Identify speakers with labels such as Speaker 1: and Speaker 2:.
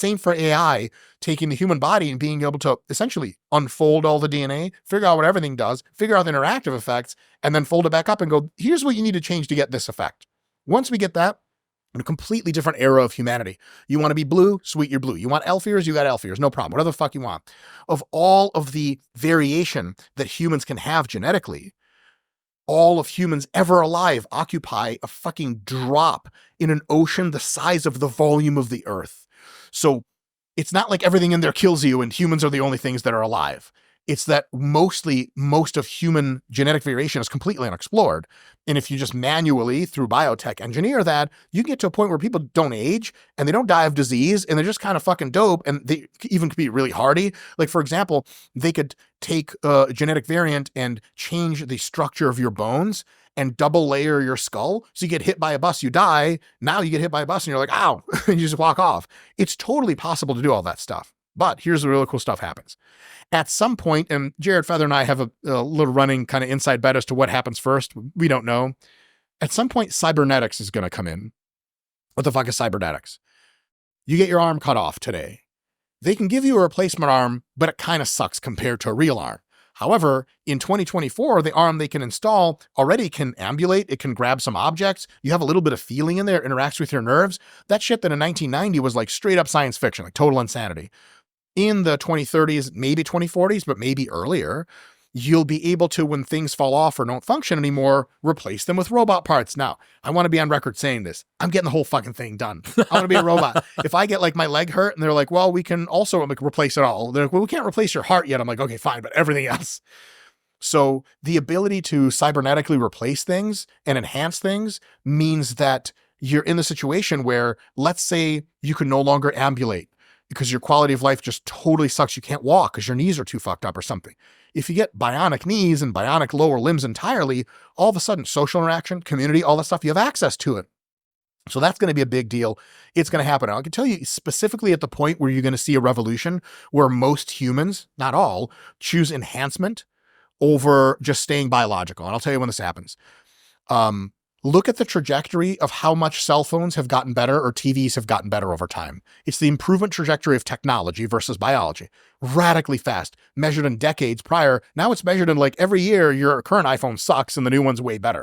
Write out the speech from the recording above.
Speaker 1: Same for AI, taking the human body and being able to essentially unfold all the DNA, figure out what everything does, figure out the interactive effects, and then fold it back up and go, here's what you need to change to get this effect. Once we get that, in a completely different era of humanity. You want to be blue? Sweet, you're blue. You want elf ears? You got elf ears. No problem. Whatever the fuck you want. Of all of the variation that humans can have genetically, all of humans ever alive occupy a fucking drop in an ocean the size of the volume of the earth. So it's not like everything in there kills you and humans are the only things that are alive. It's that most of human genetic variation is completely unexplored. And if you just manually, through biotech, engineer that, you get to a point where people don't age and they don't die of disease and they're just kind of fucking dope, and they even could be really hardy. Like, for example, they could take a genetic variant and change the structure of your bones and double layer your skull. So you get hit by a bus, you die. Now you get hit by a bus and you're like, ow, and you just walk off. It's totally possible to do all that stuff. But here's the really cool stuff happens. At some point, and Jared Feather and I have a little running kind of inside bet as to what happens first. We don't know. At some point, cybernetics is going to come in. What the fuck is cybernetics? You get your arm cut off today. They can give you a replacement arm, but it kind of sucks compared to a real arm. However, in 2024, the arm they can install already can ambulate. It can grab some objects. You have a little bit of feeling in there, interacts with your nerves. That shit that in 1990 was like straight up science fiction, like total insanity. In the 2030s, maybe 2040s, but maybe earlier, you'll be able to, when things fall off or don't function anymore, replace them with robot parts. Now, I want to be on record saying this. I'm getting the whole fucking thing done. I want to be a robot. If I get like my leg hurt and they're like, well, we can also like replace it all. They're like, well, we can't replace your heart yet. I'm like, okay, fine, but everything else. So the ability to cybernetically replace things and enhance things means that you're in the situation where, let's say you can no longer ambulate because your quality of life just totally sucks. You can't walk because your knees are too fucked up or something. If you get bionic knees and bionic lower limbs entirely, all of a sudden social interaction, community, all that stuff, you have access to it. So that's going to be a big deal. It's going to happen. I can tell you specifically at the point where you're going to see a revolution where most humans, not all, choose enhancement over just staying biological. And I'll tell you when this happens. Look at the trajectory of how much cell phones have gotten better or TVs have gotten better over time. It's the improvement trajectory of technology versus biology. Radically fast, measured in decades prior. Now it's measured in like every year your current iPhone sucks and the new one's way better.